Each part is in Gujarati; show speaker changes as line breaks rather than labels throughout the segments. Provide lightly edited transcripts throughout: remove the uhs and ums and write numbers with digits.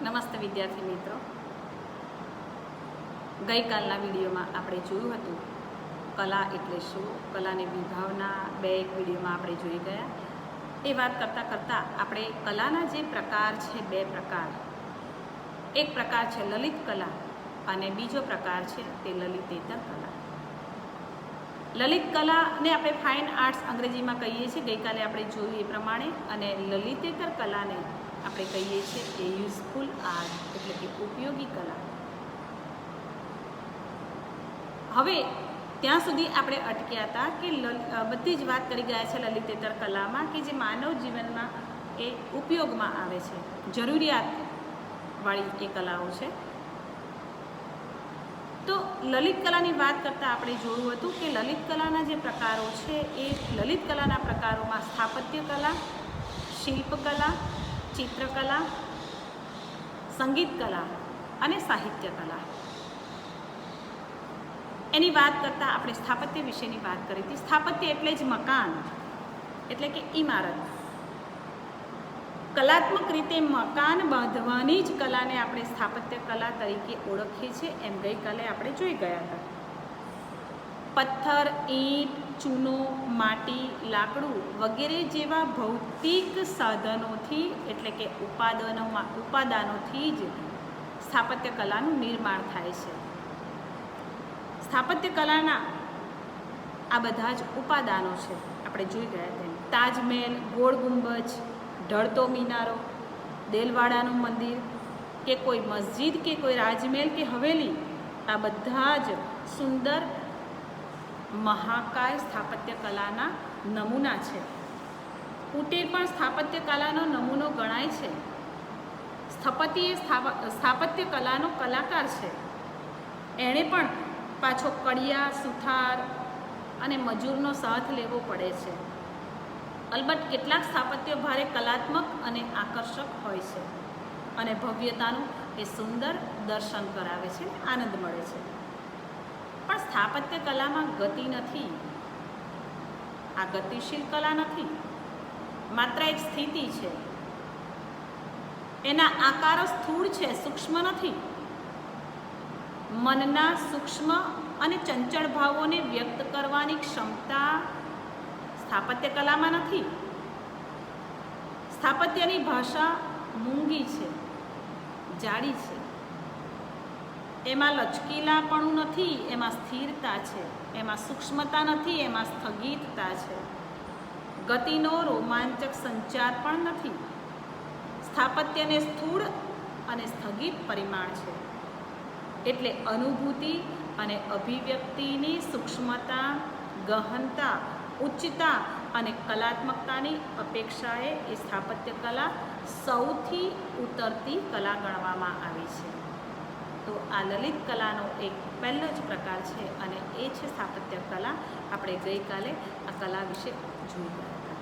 નમસ્તે વિદ્યાર્થી મિત્રો, ગઈકાલના વિડીયોમાં આપણે જોયું હતું કલા એટલે શું, કલાની વિભાવના એક વિડીયોમાં આપણે જોઈ ગયા. એ વાત કરતાં કરતાં આપણે કલાના જે પ્રકાર છે, બે પ્રકાર, એક પ્રકાર છે લલિત કલા અને બીજો પ્રકાર છે તે લલિતેતર કલા. લલિત કલાને આપણે ફાઇન આર્ટ્સ અંગ્રેજીમાં કહીએ છીએ, ગઈકાલે આપણે જોયું એ પ્રમાણે, અને લલિતેતર કલાને આપણે કહીએ છીએ એ યુઝફુલ આર્ટ એટલે કે ઉપયોગી કલા. હવે ત્યાં સુધી આપણે અટક્યા હતા કે બધી જ વાત કરી ગયા છે લલિતેતર કલામાં કે જે માનવ જીવનમાં એ ઉપયોગમાં આવે છે, જરૂરિયાતવાળી એ કલાઓ છે. તો લલિત કલાની વાત કરતાં આપણે જોયું હતું કે લલિત કલાના જે પ્રકારો છે એ લલિત કલાના પ્રકારોમાં સ્થાપત્ય કલા, શિલ્પકલા, ચિત્રકલા, સંગીત કલા અને સાહિત્ય કલા. એની વાત કરતાં આપણે સ્થાપત્ય વિશેની વાત કરી હતી. સ્થાપત્ય એટલે જ મકાન, એટલે કે ઇમારત. કલાત્મક રીતે મકાન બાંધવાની જ કલાને આપણે સ્થાપત્ય કલા તરીકે ઓળખીએ છીએ, એમ ગઈકાલે આપણે જોઈ ગયા હતા. પથ્થર, ઈંટ, ચૂનો, માટી, લાકડું વગેરે જેવા ભૌતિક સાધનોથી એટલે કે ઉપાદાનોથી જ સ્થાપત્ય કલાનું નિર્માણ થાય છે. સ્થાપત્ય કલાના આ બધા જ ઉપાદાનો છે, આપણે જોઈ ગયા તેમ. તાજમહેલ, ગોળ ગુંબજ, ઢળતો મિનારો, દેલવાડાનું મંદિર કે કોઈ મસ્જિદ કે કોઈ રાજમહેલ કે હવેલી, આ બધા જ સુંદર મહાકાય સ્થાપત્ય કલાના નમૂના છે. કુટીર પણ સ્થાપત્ય કલાનો નમૂનો ગણાય છે. સ્થપતિ એ સ્થાપત્ય કલાનો કલાકાર છે. એણે પણ પાછો કડિયા, સુથાર અને મજૂરનો સાથ લેવો પડે છે. અલબત્ત કેટલાક સ્થાપત્યો ભારે કલાત્મક અને આકર્ષક હોય છે અને ભવ્યતાનું એ સુંદર દર્શન કરાવે છે, આનંદ મળે છે. પણ સ્થાપત્ય કલામાં ગતિ નથી. આ ગતિશીલ કલા નથી, માત્ર એક સ્થિતિ છે. એના આકારો સ્થૂળ છે, સૂક્ષ્મ નથી. મનના સૂક્ષ્મ અને ચંચળ ભાવોને વ્યક્ત કરવાની ક્ષમતા સ્થાપત્ય કલામાં નથી. સ્થાપત્યની ભાષા મૂંગી છે, જાડી છે. એમાં લચકીલાપણું નથી, એમાં સ્થિરતા છે. એમાં સૂક્ષ્મતા નથી, એમાં સ્થગિતતા છે. ગતિનો રોમાંચક સંચાર પણ નથી. સ્થાપત્યને સ્થૂળ અને સ્થગિત પરિમાણ છે. એટલે અનુભૂતિ અને અભિવ્યક્તિની સૂક્ષ્મતા, ગહનતા, ઉચ્ચતા અને કલાત્મકતાની અપેક્ષાએ એ સ્થાપત્ય કલા સૌથી ઉતરતી કલા ગણવામાં આવી છે. તો આ લલિત કલાનો એક પહેલો જ પ્રકાર છે અને એ છે સ્થાપત્ય કલા. આપણે ગઈકાલે આ કલા વિશે જોઈ ગયા હતા.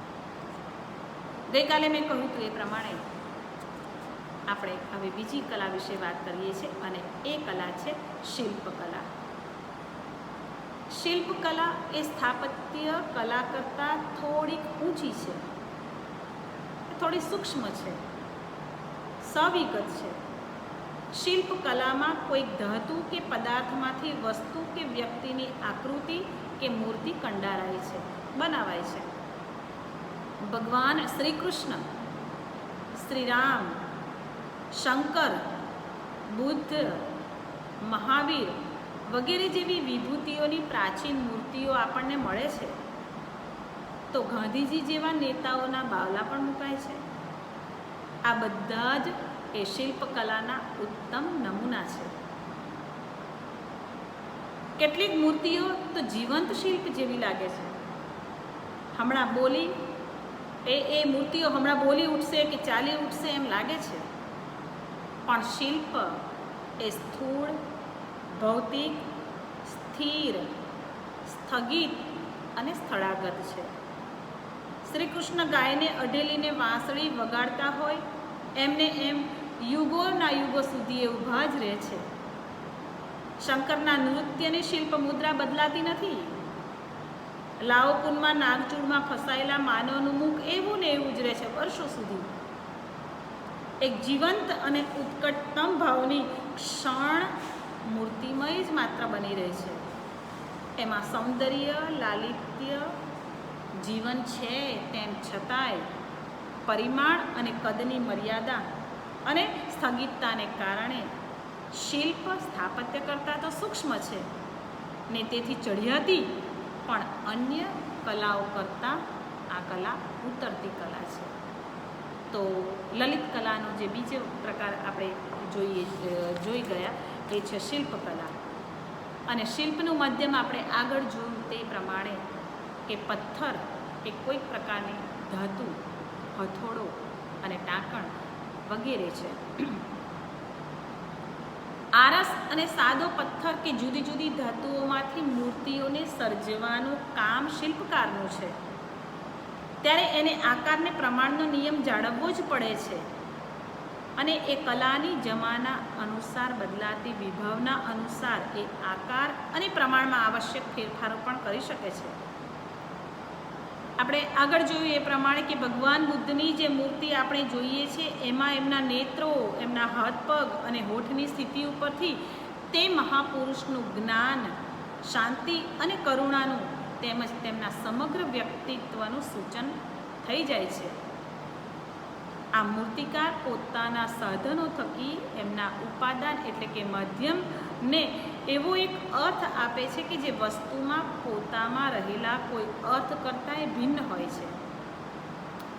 ગઈકાલે મેં કહ્યું હતું એ પ્રમાણે આપણે હવે બીજી કલા વિશે વાત કરીએ છીએ અને એ કલા છે શિલ્પકલા. શિલ્પકલા એ સ્થાપત્ય કલા કરતાં થોડીક ઊંચી છે, થોડી સૂક્ષ્મ છે, સવિગત છે. શિલ્પકલામાં કોઈક ધાતુ કે પદાર્થમાંથી વસ્તુ કે વ્યક્તિની આકૃતિ કે મૂર્તિ કંડારાય છે, બનાવાય છે. ભગવાન શ્રી કૃષ્ણ, શ્રી રામ, શંકર, બુદ્ધ, મહાવીર વગેરે જેવી વિભૂતિઓની પ્રાચીન મૂર્તિઓ આપણને મળે છે. તો ગાંધીજી જેવા નેતાઓના બાવલા પણ મુકાય છે. આ બધા જ એ શિલ્પકલાના ઉત્તમ નમૂના છે. કેટલીક મૂર્તિઓ તો જીવંત શિલ્પ જેવી લાગે છે. હમણાં બોલી એ મૂર્તિઓ હમણાં બોલી ઉઠશે કે ચાલી ઉઠશે એમ લાગે છે. પણ શિલ્પ એ સ્થૂળ, ભૌતિક, સ્થિર, સ્થગિત અને સ્થળાગત છે. શ્રી કૃષ્ણ ગાયને અઢેલીને વાંસળી વગાડતા હોય એમને એમ યુગોના યુગો સુધી એ ઊભા જ રહે છે. શંકરના નૃત્યની શિલ્પ મુદ્રા બદલાતી નથી. લાઓકુનમાં નાગચૂળમાં ફસાયેલા માનવનું મુખ એવું ને એવું જ રહે છે વર્ષો સુધી. એક જીવંત અને ઉત્કટતમ ભાવની ક્ષણ મૂર્તિમય જ માત્ર બની રહે છે. એમાં સૌંદર્ય, લાલિત્ય, જીવન છે તેમ છતાંય પરિમાણ અને કદની મર્યાદા અને સ્થગિતતાને કારણે શિલ્પ સ્થાપત્ય કરતાં તો સૂક્ષ્મ છે ને તેથી ચઢિયાતી, પણ અન્ય કલાઓ કરતાં આ કલા ઉતરતી કલા છે. તો લલિત કલાનો જે બીજો પ્રકાર આપણે જોઈ ગયા એ છે શિલ્પકલા. અને શિલ્પનું માધ્યમ આપણે આગળ જોયું તે પ્રમાણે કે પથ્થર કે કોઈક પ્રકારની ધાતુ, હથોડો અને ટાંકણ વગેરે છે. આરસ અને સાદો પથ્થર કે જુદી જુદી ધાતુઓમાંથી મૂર્તિઓને સર્જવાનું કામ શિલ્પકારનું છે. ત્યારે એને આકારને પ્રમાણનો નિયમ જાળવવો જ પડે છે અને એ કલાની જમાના અનુસાર બદલાતી વિભાવના અનુસાર એ આકાર અને પ્રમાણમાં આવશ્યક ફેરફારો પણ કરી શકે છે. આપણે આગળ જોયું એ પ્રમાણે કે ભગવાન બુદ્ધની જે મૂર્તિ આપણે જોઈએ છે એમાં એમના નેત્રો, એમના હાથ પગ અને હોઠની સ્થિતિ ઉપરથી તે મહાપુરુષનું જ્ઞાન, શાંતિ અને કરુણાનું તેમજ તેમના સમગ્ર વ્યક્તિત્વનું સૂચન થઈ જાય છે. આ મૂર્તિકાર પોતાના સાધનો થકી એમના ઉપાદાન એટલે કે માધ્યમને એવો એક અર્થ આપે છે કે જે વસ્તુમાં પોતામાં રહેલા કોઈ અર્થ કરતાં એ ભિન્ન હોય છે.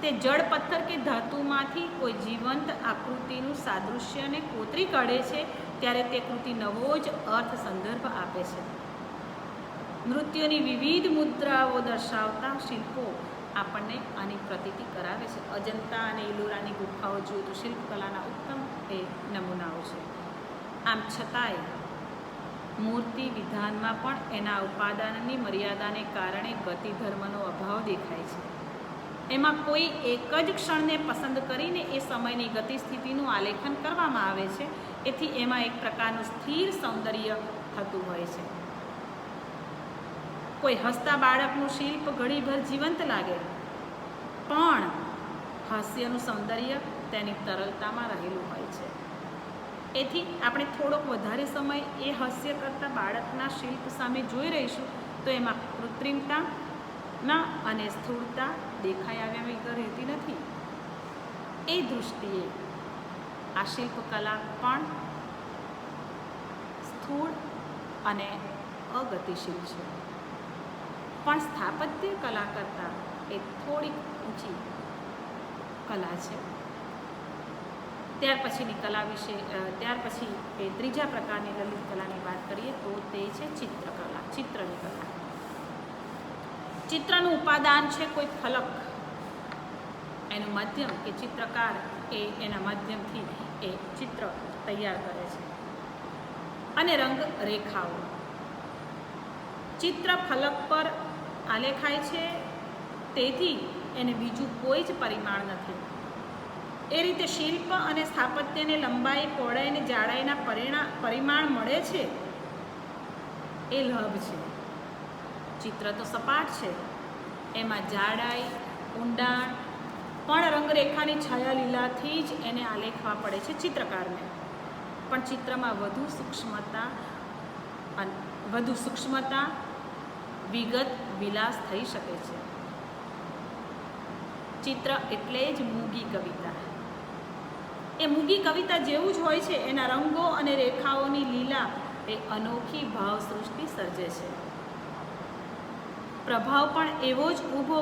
તે જળ, પથ્થર કે ધાતુમાંથી કોઈ જીવંત આકૃતિનું સાદૃશ્યને કોતરી કાઢે છે ત્યારે તે કૃતિ નવો જ અર્થ સંદર્ભ આપે છે. નૃત્યોની વિવિધ મુદ્રાઓ દર્શાવતા શિલ્પો આપણને આની પ્રતીતિ કરાવે છે. અજંતા અને ઇલોરાની ગુફાઓ જોઈએ તો શિલ્પકલાના ઉત્તમ એ નમૂનાઓ છે. આમ છતાંય મૂર્તિ વિધાનમાં પણ એના ઉપાદાનની મર્યાદાને કારણે ગતિ ધર્મનો અભાવ દેખાય છે. એમાં કોઈ એક જ ક્ષણને પસંદ કરીને એ સમયની ગતિસ્થિતિનું આલેખન કરવામાં આવે છે. એથી એમાં એક પ્રકારનું સ્થિર સૌંદર્ય થતું હોય છે. કોઈ હસતા બાળકનું શિલ્પ ઘડીભર જીવંત લાગે, પણ હાસ્યનું સૌંદર્ય તેની તરલતામાં રહેલું હોય છે. એથી આપણે થોડોક વધારે સમય એ હાસ્ય કરતા બાળકના શિલ્પ સામે જોઈ રહીશું તો એમાં કૃત્રિમતા અને સ્થૂળતા દેખાઈ આવ્યા વગર રહેતી નથી. એ દૃષ્ટિએ આ શિલ્પકલા પણ સ્થૂળ અને અગતિશીલ છે. પણ સ્થાપત્ય કલા કરતાં એ થોડીક ઊંચી કલા છે. ત્યાર પછીની કલા વિશે ત્યાર પછી એ ત્રીજા પ્રકારની લલિત કલાની વાત કરીએ તો તે છે ચિત્રકલા, ચિત્રની કલા. ચિત્રનું ઉપાદાન છે કોઈ ફલક, એનું માધ્યમ કે ચિત્રકાર એ એના માધ્યમથી એ ચિત્ર તૈયાર કરે છે. અને રંગ રેખાઓ ચિત્ર ફલક પર આલેખાય છે, તેથી એને બીજું કોઈ જ પરિમાણ નથી. એ રીતે શિલ્પ અને સ્થાપત્યને લંબાઈ, પહોળાઈ અને જાડાઈના પરિમાણ મળે છે એ લાભ છે. ચિત્ર તો સપાટ છે, એમાં જાડાઈ, ઊંડાણ પણ રંગરેખાની છાયા લીલાથી જ એને આલેખવા પડે છે ચિત્રકારને. પણ ચિત્રમાં વધુ સૂક્ષ્મતા, વિગત, વિલાસ થઈ શકે છે. ચિત્ર એટલે જ મૂગી કવિતા. એ મૂગી કવિતા જેવું જ હોય છે. એના રંગો અને રેખાઓની લીલા એ અનોખી ભાવ સૃષ્ટિ સર્જે છે. પ્રભાવ પણ એવો જ ઊભો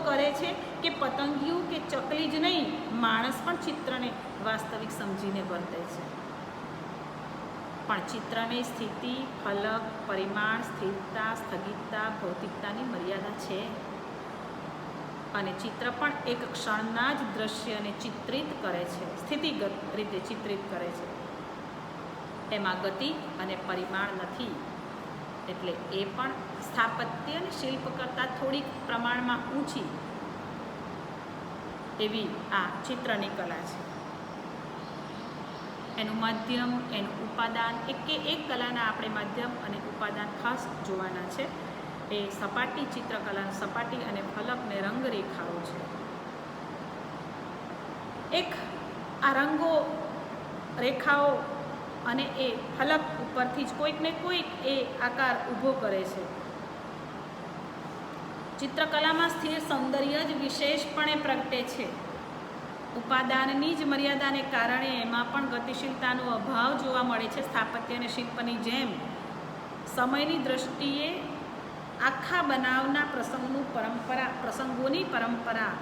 કરે છે કે પતંગિયું કે ચકલી જ નહીં, માણસ પણ ચિત્રને વાસ્તવિક સમજીને વર્તે છે. પણ ચિત્રની સ્થિતિ, ફલક, પરિમાણ, સ્થિરતા, સ્થગિતતા, ભૌતિકતાની મર્યાદા છે. અને ચિત્ર પણ એક ક્ષણના જ દ્રશ્યને ચિત્રિત કરે છે, સ્થિતિગત રીતે ચિત્રિત કરે છે. એમાં ગતિ અને પરિમાણ નથી. એટલે એ પણ સ્થાપત્ય અને શિલ્પ કરતાં થોડીક પ્રમાણમાં ઊંચી એવી આ ચિત્રની કલા છે. એનું માધ્યમ, એનું ઉપાદાન, એક કલાના આપણે માધ્યમ અને ઉપાદાન ખાસ જોવાના છે. એ સપાટી ચિત્રકલા, સપાટી અને ફલકને રંગરેખાઓ છે. એક આ રંગો, રેખાઓ અને એ ફલક ઉપરથી જ કોઈક ને કોઈક એ આકાર ઊભો કરે છે. ચિત્રકલામાં સ્થિર સૌંદર્ય જ વિશેષપણે પ્રગટે છે. ઉપાદાનની જ મર્યાદાને કારણે એમાં પણ ગતિશીલતાનો અભાવ જોવા મળે છે. સ્થાપત્ય અને શિલ્પની જેમ સમયની દ્રષ્ટિએ આખા બનાવના પ્રસંગોની પરંપરા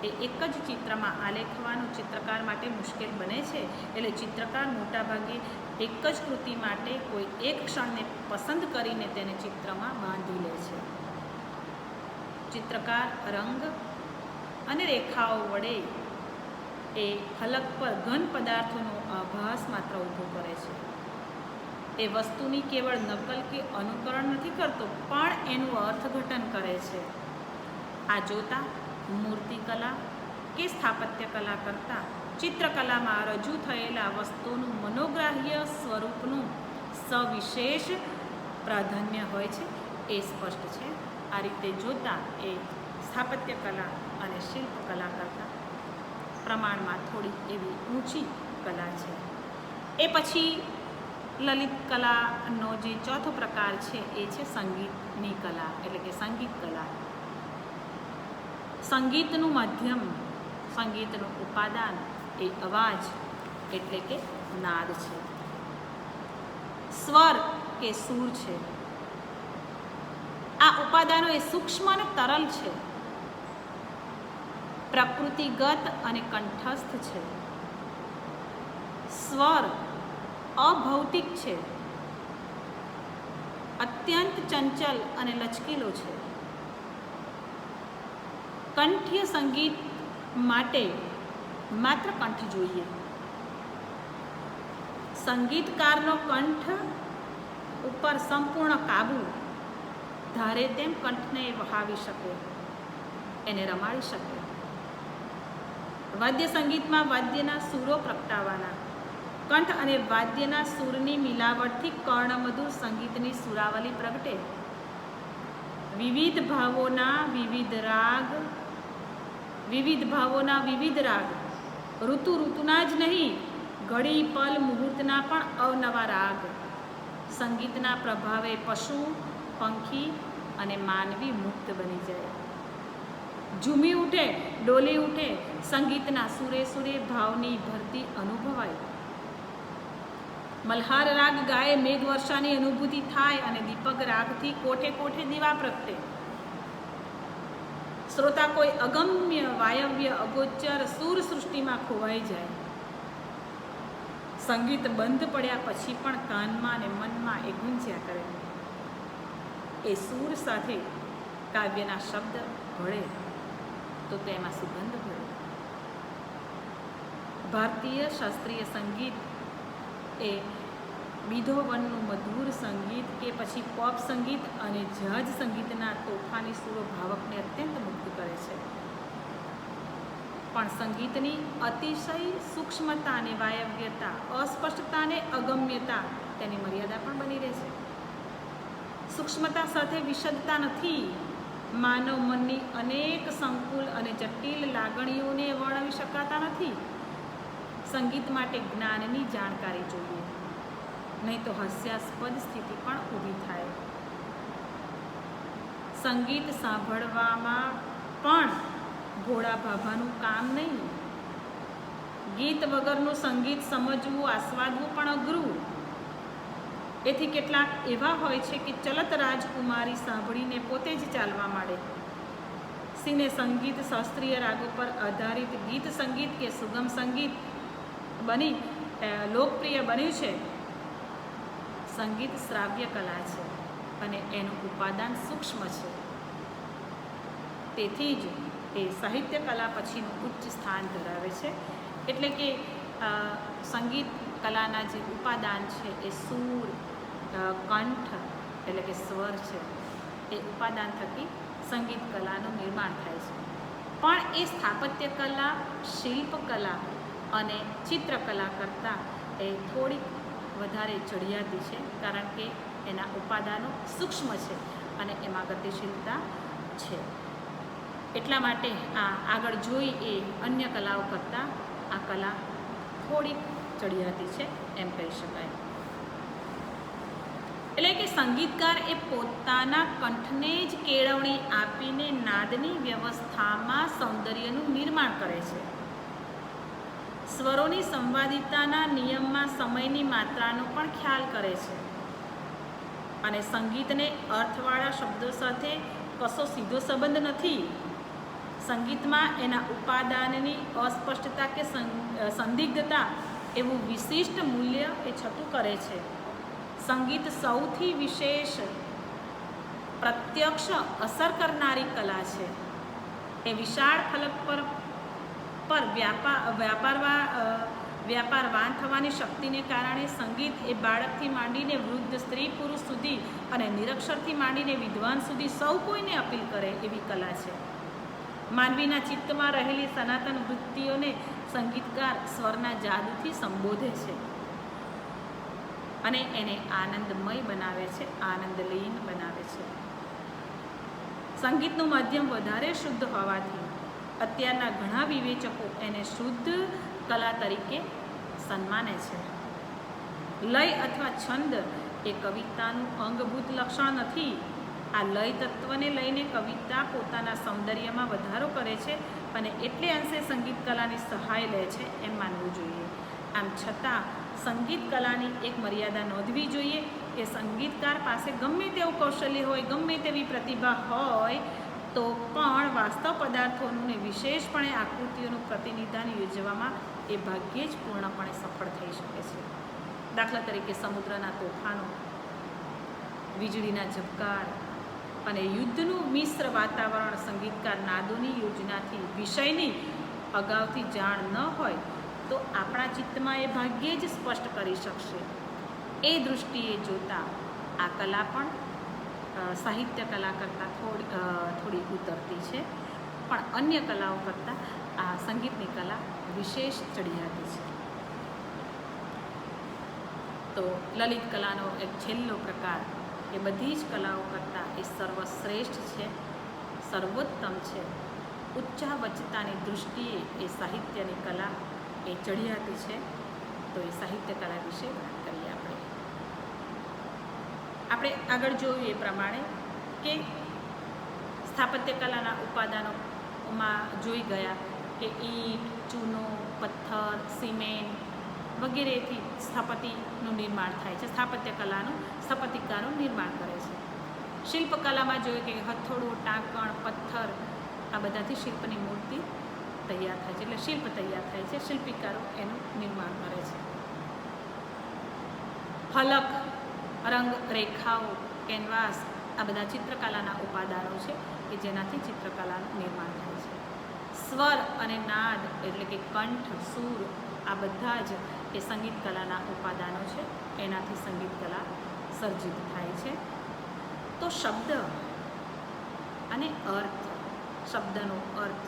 એ એક જ ચિત્રમાં આલેખવાનું ચિત્રકાર માટે મુશ્કેલ બને છે. એટલે ચિત્રકાર મોટાભાગે એક જ કૃતિ માટે કોઈ એક ક્ષણને પસંદ કરીને તેને ચિત્રમાં બાંધી લે છે. ચિત્રકાર રંગ અને રેખાઓ વડે એ ફલક પર ઘન પદાર્થોનો આભાસ માત્ર ઊભો કરે છે. એ વસ્તુની કેવળ નકલ કે અનુકરણ નથી કરતો, પણ એનું અર્થઘટન કરે છે. આ જોતા મૂર્તિકલા કે સ્થાપત્ય કલા કરતાં ચિત્રકલામાં રજૂ થયેલા વસ્તુનું મનોગ્રાહ્ય સ્વરૂપનું સવિશેષ પ્રાધાન્ય હોય છે, એ સ્પષ્ટ છે. આ રીતે જોતાં એ સ્થાપત્ય કલા અને શિલ્પકલા કરતાં પ્રમાણમાં થોડી એવી ઊંચી કલા છે. એ પછી લલિત કલાનો જે ચોથો પ્રકાર છે એ છે સંગીતની કલા, એટલે કે સંગીત કલા. સંગીતનું માધ્યમ, સંગીતનું ઉપાદાન એ અવાજ એટલે કે નાદ છે. સ્વર કે સૂર છે. આ ઉપાદાનો એ સૂક્ષ્મ અને તરલ છે, પ્રકૃતિગત અને કંઠસ્થ છે. સ્વર અભૌતિક છે, અત્યંત ચંચલ અને લચકીલો છે. કંઠ્ય સંગીત માટે માત્ર કંઠ જોઈએ. સંગીતકારનો કંઠ ઉપર સંપૂર્ણ કાબુ, ધારે તેમ કંઠને વહાવી શકે, એને રમાડી શકે. વાદ્ય સંગીતમાં વાદ્યના સૂરો પ્રગટાવવાના, કંઠ અને વાદ્યના સૂરની મિલાવટથી કર્ણમધુર સંગીતની સુરાવલી પ્રગટે. વિવિધ ભાવોના વિવિધ રાગ, ઋતુના જ નહીં, ઘડી પલ મુહૂર્તના પણ અવનવા રાગ સંગીતના પ્રભાવે પશુ, પંખી અને માનવી મુક્ત બની જાય. ઝૂમી ઉઠે, ડોલી ઉઠે, સંગીતના સુરે સુરે ભાવની ભરતી અનુભવાય. મલ્હાર રાગ ગાય, મેઘવર્ષાની અનુભૂતિ થાય અને દીપક રાગથી કોઠે કોઠે દીવા પ્રગટે. શ્રોતા કોઈ અગમ્ય વાયવ્ય અગોચર સૂર સૃષ્ટિમાં ખોવાઈ જાય. સંગીત બંધ પડ્યા પછી પણ કાનમાં અને મનમાં એ ગુંજ્યા કરે. એ સૂર સાથે કાવ્યના શબ્દ ભળે તો તેમાં સુગંધ ભળે. ભારતીય શાસ્ત્રીય સંગીત એ બીધોવનનું મધુર સંગીત કે પછી પોપ સંગીત અને જહાજ સંગીતના તોફાની સૂરો ભાવકને અત્યંત મુગ્ધ કરે છે. પણ સંગીતની અતિશય સૂક્ષ્મતા અને વાયવ્યતા, અસ્પષ્ટતા અને અગમ્યતા તેની મર્યાદા પણ બની રહે છે. સૂક્ષ્મતા સાથે વિશદતા નથી. માનવ મનની અનેક સંકુલ અને જટિલ લાગણીઓને વર્ણવી શકાતા નથી. સંગીત માટે જ્ઞાનની જાણકારી જોઈએ, નહીં તો હાસ્યાસ્પદ સ્થિતિ પણ ઊભી થાય. સંગીત સાંભળવામાં પણ ઘોડા ભાભાનું કામ નહીં. ગીત વગરનું સંગીત સમજવું, આસ્વાદવું પણ અઘરું. એથી કેટલાક એવા હોય છે કે ચલત રાજકુમારી સાંભળીને પોતે જ ચાલવા માંડે. સિને સંગીત શાસ્ત્રીય રાગો પર આધારિત ગીત સંગીત કે સુગમ સંગીત બની લોકપ્રિય બન્યું છે. સંગીત શ્રાવ્ય કલા છે અને એનું ઉપાદાન સૂક્ષ્મ છે. તેથી જ એ સાહિત્ય કલા પછીનું ઉચ્ચ સ્થાન ધરાવે છે. એટલે કે સંગીત કલાના જે ઉપાદાન છે એ સૂર, કંઠ એટલે કે સ્વર છે. એ ઉપાદાન થકી સંગીત કલાનું નિર્માણ થાય છે. પણ એ સ્થાપત્ય કલા, શિલ્પકલા અને ચિત્રકલા કરતાં એ થોડીક વધારે ચડિયાતી છે, કારણ કે એના ઉપાદાનો સૂક્ષ્મ છે અને એમાં ગતિશીલતા છે. એટલા માટે આ આગળ જોઈ એ અન્ય કલાઓ કરતાં આ કલા થોડીક ચડિયાતી છે એમ કહી શકાય. એટલે કે સંગીતકાર એ પોતાના કંઠને જ કેળવણી આપીને નાદની વ્યવસ્થામાં સૌંદર્યનું નિર્માણ કરે છે. સ્વરોની સંવાદિતાના નિયમમાં સમયની માત્રાનો પણ ખ્યાલ કરે છે અને સંગીતને અર્થવાળા શબ્દો સાથે કશો સીધો સંબંધ નથી. સંગીતમાં એના ઉપાદાનની અસ્પષ્ટતા કે સંદિગ્ધતા એવું વિશિષ્ટ મૂલ્ય એ છતું કરે છે. સંગીત સૌથી વિશેષ પ્રત્યક્ષ અસર કરનારી કલા છે. એ વિશાળ ફલક પર વ્યાપારવાન થવાની શક્તિને કારણે સંગીત એ બાળકથી માંડીને વૃદ્ધ સ્ત્રી પુરુષ સુધી અને નિરક્ષરથી માંડીને વિદ્વાન સુધી સૌ કોઈને અપીલ કરે એવી કલા છે. માનવીના ચિત્તમાં રહેલી સનાતન વૃત્તિઓને સંગીતકાર સ્વરના જાદુથી સંબોધે છે અને એને આનંદમય બનાવે છે, આનંદલીન બનાવે છે. સંગીતનું માધ્યમ વધારે શુદ્ધ હોવાથી અત્યારના ઘણા વિવેચકો એને શુદ્ધ કલા તરીકે સન્માને છે. લય અથવા છંદ એ કવિતાનું અંગભૂત લક્ષણ નથી. આ લય તત્વને લઈને કવિતા પોતાના સૌંદર્યમાં વધારો કરે છે અને એટલે અંશે સંગીત કલાની સહાય લે છે એમ માનવું જોઈએ. આમ છતાં સંગીત કલાની એક મર્યાદા નોંધવી જોઈએ કે સંગીતકાર પાસે ગમે તેવું કૌશલ્ય હોય, ગમે તેવી પ્રતિભા હોય તો પણ વાસ્તવ પદાર્થોનું ને વિશેષપણે આકૃતિઓનું પ્રતિનિધાન યોજવામાં એ ભાગ્યે જ પૂર્ણપણે સફળ થઈ શકે છે. દાખલા તરીકે સમુદ્રના તોફાનો, વીજળીના ઝબકાર અને યુદ્ધનું મિશ્ર વાતાવરણ સંગીતકાર નાદોની યોજનાથી વિષયની અગાઉથી જાણ ન હોય તો આપણા ચિત્તમાં એ ભાગ્યે જ સ્પષ્ટ કરી શકશે. એ દૃષ્ટિએ જોતાં આ કલા પણ સાહિત્ય કલા કરતાં થોડી ઉતરતી છે, પણ અન્ય કલાઓ કરતાં આ સંગીતની કલા વિશેષ ચડિયાતી છે. તો લલિત કલાનો એક છેલ્લો પ્રકાર એ બધી જ કલાઓ કરતાં એ સર્વશ્રેષ્ઠ છે, સર્વોત્તમ છે. ઉચ્ચાવચતાની દૃષ્ટિએ એ સાહિત્યની કલા એ ચડિયાતી છે. તો એ સાહિત્ય કલા વિશે વાત કરીએ. આપણે આગળ જોયું એ પ્રમાણે કે સ્થાપત્ય કલાના ઉપાદાનોમાં જોઈ ગયા કે ઈંટ, ચૂનો, પથ્થર, સિમેન્ટ વગેરેથી સ્થાપતિનું નિર્માણ થાય છે. સ્થાપત્ય કલાનું સ્થાપતિકારો નિર્માણ કરે છે. શિલ્પકલામાં જોઈએ કે હથોડું, ટાંકણ, પથ્થર આ બધાથી શિલ્પની મૂર્તિ તૈયાર થાય છે, એટલે શિલ્પ તૈયાર થાય છે. શિલ્પીકારો એનું નિર્માણ કરે છે. ફલક, રંગ, રેખાઓ, કેનવાસ આ બધા ચિત્રકલાના ઉપાદાનો છે કે જેનાથી ચિત્રકલાનું નિર્માણ થાય છે. સ્વર અને નાદ એટલે કે કંઠ, સૂર આ બધા જ એ સંગીત કલાના ઉપાદાનો છે. એનાથી સંગીત કલા સર્જિત થાય છે. તો શબ્દ અને અર્થ, શબ્દનો અર્થ,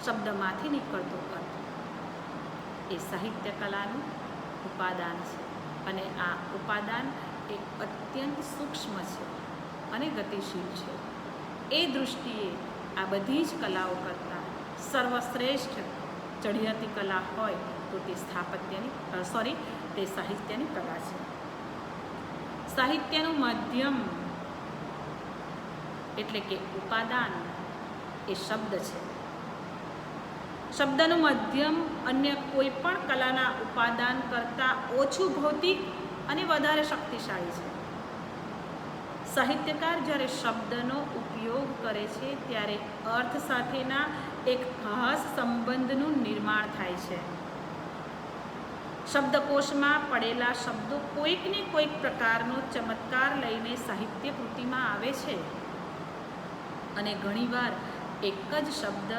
શબ્દમાંથી નીકળતો અર્થ એ સાહિત્ય કલાનું ઉપાદાન છે અને આ ઉપાદાન એ અત્યંત સૂક્ષ્મ છે અને ગતિશીલ છે. એ દૃષ્ટિએ આ બધી જ કલાઓ કરતાં સર્વશ્રેષ્ઠ ચડિયાતી કલા હોય તો તે સાહિત્યની કલા છે. સાહિત્યનું માધ્યમ એટલે કે ઉપાદાન એ શબ્દ છે. શબ્દનું માધ્યમ અન્ય કોઈ પણ કલાના ઉપાદાન કરતાં ઓછું ભૌતિક અને વધારે શક્તિશાળી છે. સાહિત્યકાર જ્યારે શબ્દનો ઉપયોગ કરે છે ત્યારે અર્થ સાથેના એક ખાસ સંબંધનું નિર્માણ થાય છે. શબ્દકોશમાં પડેલા શબ્દો કોઈકને કોઈક પ્રકારનો ચમત્કાર લઈને સાહિત્ય કૃતિમાં આવે છે અને ઘણીવાર એક જ શબ્દ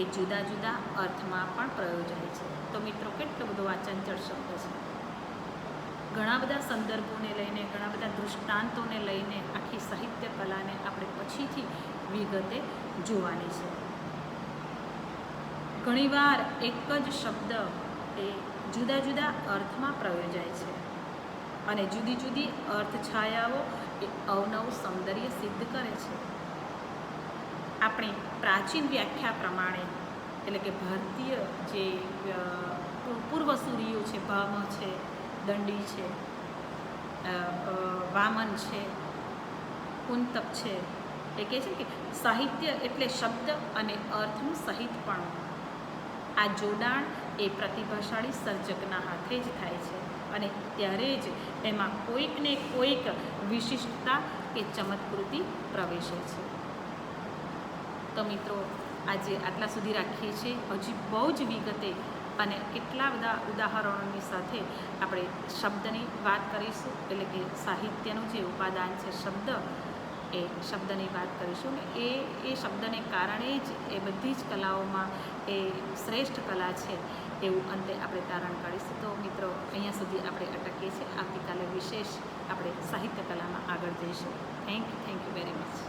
એ જુદા જુદા અર્થમાં પણ પ્રયોજાય છે. તો મિત્રો કેટલો બધો આ ચંચળ શબ્દ છે. ઘણા બધા સંદર્ભોને લઈને, ઘણા બધા દૃષ્ટાંતોને લઈને આખી સાહિત્ય કલાને આપણે પછીથી વિગતે જોવાની છે. ઘણીવાર એક જ શબ્દ એ જુદા જુદા અર્થમાં પ્રયોજાય છે અને જુદી જુદી અર્થ છાયાઓ એ અવનવું સૌંદર્ય સિદ્ધ કરે છે. આપણી પ્રાચીન વ્યાખ્યા પ્રમાણે, એટલે કે ભારતીય જે પૂર્વસૂરીઓ છે, ભામ છે, દંડી છે, વામન છે, કુંતક છે, એ કહે છે કે સાહિત્ય એટલે શબ્દ અને અર્થનું સહિતપણું. આ જોડાણ એ પ્રતિભાશાળી સર્જકના હાથે જ થાય છે અને ત્યારે જ એમાં કોઈકને કોઈક વિશિષ્ટતા કે ચમત્કૃતિ પ્રવેશે છે. તો મિત્રો, આજે આટલા સુધી રાખીએ છીએ. હજી બહુ જ વિગતે અને કેટલા બધા ઉદાહરણોની સાથે આપણે શબ્દની વાત કરીશું, એટલે કે સાહિત્યનું જે ઉપાદાન છે શબ્દ, એ શબ્દની વાત કરીશું ને એ શબ્દને કારણે જ એ બધી જ કલાઓમાં એ શ્રેષ્ઠ કલા છે એવું અંતે આપણે તારણ કાઢીશું. તો મિત્રો, અહીંયા સુધી આપણે અટકીએ છીએ. આવતીકાલે વિશેષ આપણે સાહિત્ય કલામાં આગળ જઈશું. Thank you very much.